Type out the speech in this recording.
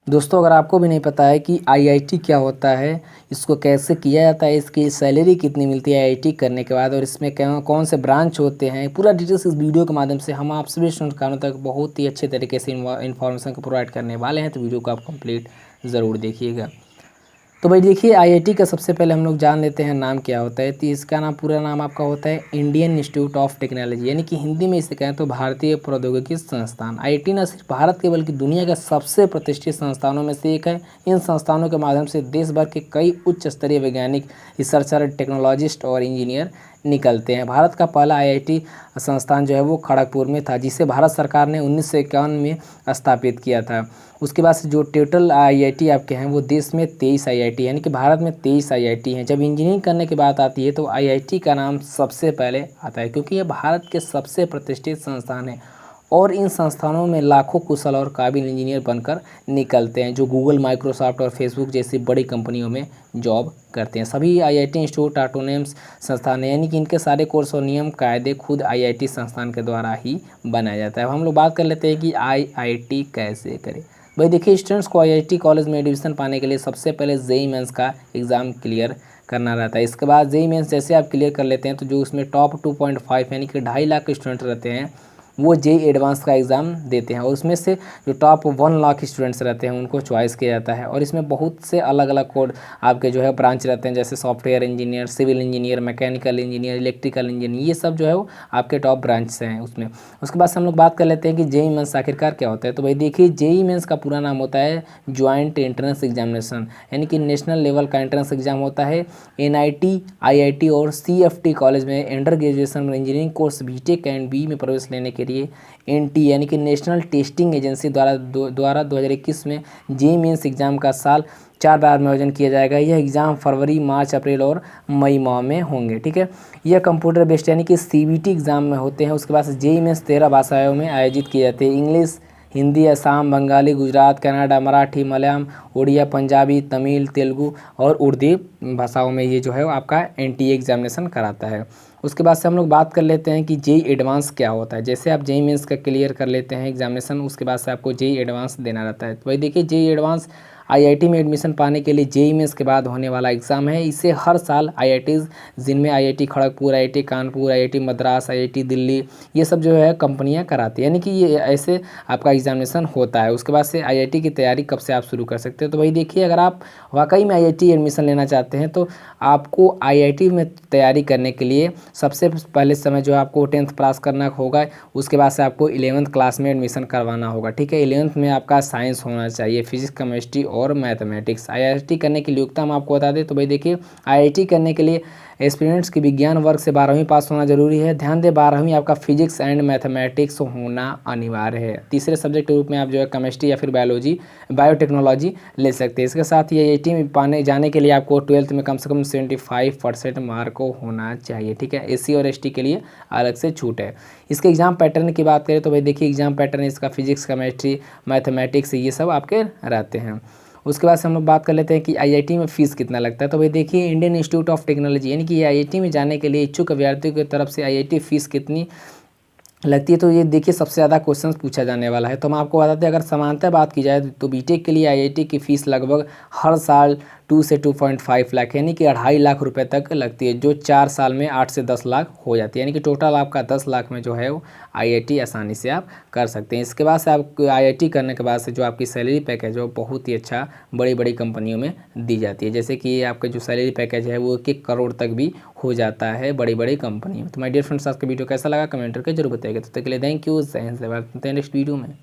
दोस्तों, अगर आपको भी नहीं पता है कि आईआईटी क्या होता है, इसको कैसे किया जाता है, इसकी सैलरी कितनी मिलती है आईआईटी करने के बाद और इसमें कौन से ब्रांच होते हैं, पूरा डिटेल्स इस वीडियो के माध्यम से हम आप सभी स्टूडेंट तक बहुत ही अच्छे तरीके से इन्फॉर्मेशन को प्रोवाइड करने वाले हैं। तो वीडियो को आप कंप्लीट ज़रूर देखिएगा। तो भाई देखिए, आईआईटी का सबसे पहले हम लोग जान लेते हैं नाम क्या होता है। तो इसका नाम, पूरा नाम आपका होता है इंडियन इंस्टीट्यूट ऑफ टेक्नोलॉजी, यानी कि हिंदी में इसे कहें तो भारतीय प्रौद्योगिकी संस्थान। आईआईटी न सिर्फ भारत के बल्कि दुनिया के सबसे प्रतिष्ठित संस्थानों में से एक है। इन संस्थानों के माध्यम से देश भर के कई उच्च स्तरीय वैज्ञानिक, रिसर्चर, टेक्नोलॉजिस्ट और इंजीनियर निकलते हैं। भारत का पहला आईआईटी संस्थान जो है वो खड़गपुर में था, जिसे भारत सरकार ने 1951 में स्थापित किया था। उसके बाद से जो टोटल आईआईटी आपके हैं वो देश में 23 आईआईटी, यानी कि भारत में 23 आईआईटी हैं। जब इंजीनियरिंग करने की बात आती है तो आईआईटी का नाम सबसे पहले आता है, क्योंकि ये भारत के सबसे प्रतिष्ठित संस्थान है और इन संस्थानों में लाखों कुशल और काबिल इंजीनियर बनकर निकलते हैं, जो गूगल, माइक्रोसॉफ्ट और फेसबुक जैसी बड़ी कंपनियों में जॉब करते हैं। सभी आईआईटी इंस्टीट्यूट ऑटोनोमस संस्थान है, यानी कि इनके सारे कोर्स और नियम कायदे खुद आईआईटी संस्थान के द्वारा ही बनाया जाता है। अब हम लोग बात कर लेते हैं कि आईआईटी कैसे करें। भाई देखिए, स्टूडेंट्स को आईआईटी कॉलेज में एडमिशन पाने के लिए सबसे पहले जेईई मेंस का एग्ज़ाम क्लियर करना रहता है। इसके बाद जेईई मेंस जैसे आप क्लियर कर लेते हैं तो जो उसमें टॉप 2.5 यानी कि 2.5 लाख स्टूडेंट रहते हैं वो जेईई एडवांस का एग्ज़ाम देते हैं, और उसमें से जो टॉप 1 लाख स्टूडेंट्स रहते हैं उनको चॉइस किया जाता है। और इसमें बहुत से अलग अलग कोड आपके जो है ब्रांच रहते हैं, जैसे software engineer, civil engineer, mechanical engineer, electrical engineer, ये सब जो है वो आपके टॉप ब्रांच हैं उसमें। उसके बाद से हम लोग बात कर लेते हैं कि जेईई मेंस आखिरकार क्या होता है। तो भाई देखिए, जेईई मेंस का पूरा नाम होता है ज्वाइंट एंट्रेंस एग्जामिनेशन, यानी कि नेशनल लेवल का एंट्रेंस एग्जाम होता है। एनआईटी, आईआईटी और सीएफटी कॉलेज में अंडर ग्रेजुएशन में engineering course BTech and B में प्रवेश लेने के लिए एनटी यानी कि नेशनल टेस्टिंग एजेंसी द्वारा 2021 में जेईई मेंस एग्जाम का साल 4 बार में आयोजन किया जाएगा। यह एग्ज़ाम फरवरी, मार्च, अप्रैल और मई माह में होंगे। ठीक है, यह कंप्यूटर बेस्ड यानी कि सीबीटी एग्ज़ाम में होते हैं। उसके बाद से जेईई मेंस 13 भाषाओं में आयोजित किए जाते हैं। इंग्लिश, हिंदी, असम, बंगाली, गुजरात, कन्नड़ा, मराठी, मलयालम, उड़िया, पंजाबी, तमिल, तेलुगु और उर्दू भाषाओं में ये जो है वो आपका एनटीए एग्जामिनेशन कराता है। उसके बाद से हम लोग बात कर लेते हैं कि जेईई एडवांस क्या होता है। जैसे आप जेईई मेंस का क्लियर कर लेते हैं एग्जामिनेशन, उसके बाद से आपको जेईई एडवांस देना रहता है। तो भाई देखिए, जेईई एडवांस आईआईटी में एडमिशन पाने के लिए जेईई मेंस के बाद होने वाला एग्ज़ाम है। इसे हर साल आईआईटीज़, जिनमें IIT Kharagpur, IIT Kanpur, IIT Madras, IIT Delhi, ये सब जो है कंपनियां कराती हैं, यानी कि ये ऐसे आपका एग्जामिनेशन होता है। उसके बाद से आईआईटी की तैयारी कब से आप शुरू कर सकते हैं। तो भाई देखिए, अगर आप वाकई में आईआईटी एडमिशन लेना चाहते हैं तो आपको आईआईटी में तैयारी करने के लिए सबसे पहले समय जो आपको 10th पास करना होगा। उसके बाद से आपको 11th क्लास में एडमिशन करवाना होगा। ठीक है, 11th में आपका साइंस होना चाहिए, फिजिक्स, केमिस्ट्री और मैथमेटिक्स। आईआईटी करने की योग्यता हम आपको बता दें तो भाई देखिए, आईआईटी करने के लिए एस्पिरेंट्स की विज्ञान वर्ग से 12वीं पास होना जरूरी है। ध्यान दें, 12वीं आपका फिजिक्स एंड मैथमेटिक्स होना अनिवार्य है। तीसरे सब्जेक्ट के रूप में आप जो है केमिस्ट्री या फिर बायोलॉजी, बायोटेक्नोलॉजी ले सकते हैं। इसके साथ ही आईआईटी में पाने जाने के लिए आपको 12th में कम से कम 75% मार्क होना चाहिए। ठीक है, एससी और एसटी के लिए अलग से छूट है। इसके एग्जाम पैटर्न की बात करें तो भाई देखिए, एग्जाम पैटर्न इसका फिजिक्स, केमिस्ट्री, मैथमेटिक्स ये सब आपके रहते हैं। उसके बाद से हम लोग बात कर लेते हैं कि आईआईटी में फ़ीस कितना लगता है। तो भाई देखिए, इंडियन इंस्टीट्यूट ऑफ टेक्नोलॉजी यानी कि आईआईटी में जाने के लिए इच्छुक अभ्यर्थियों की तरफ से आईआईटी फ़ीस कितनी लगती है, तो ये देखिए सबसे ज़्यादा क्वेश्चंस पूछा जाने वाला है। तो हम आपको बताते हैं, अगर समानतः बात की जाए तो बीटेक के लिए आईआईटी की फ़ीस लगभग हर साल 2 से 2.5 लाख यानी कि 2.5 लाख रुपए तक लगती है, जो 4 साल में 8 से 10 लाख हो जाती है, यानी कि टोटल आपका 10 लाख में जो है वो आईआईटी आसानी से आप कर सकते हैं। इसके बाद से आप आईआईटी करने के बाद से जो आपकी सैलरी पैकेज है वो बहुत ही अच्छा बड़ी बड़ी कंपनियों में दी जाती है। जैसे कि आपका जो सैलरी पैकेज है वो 1 करोड़ तक भी हो जाता है बड़ी बड़ी कंपनी में। तो माय डियर फ्रेंड्स, आज का वीडियो कैसा लगा कमेंट करके जरूर बताइएगा। तो तब तक के लिए थैंक यू, नेक्स्ट वीडियो में।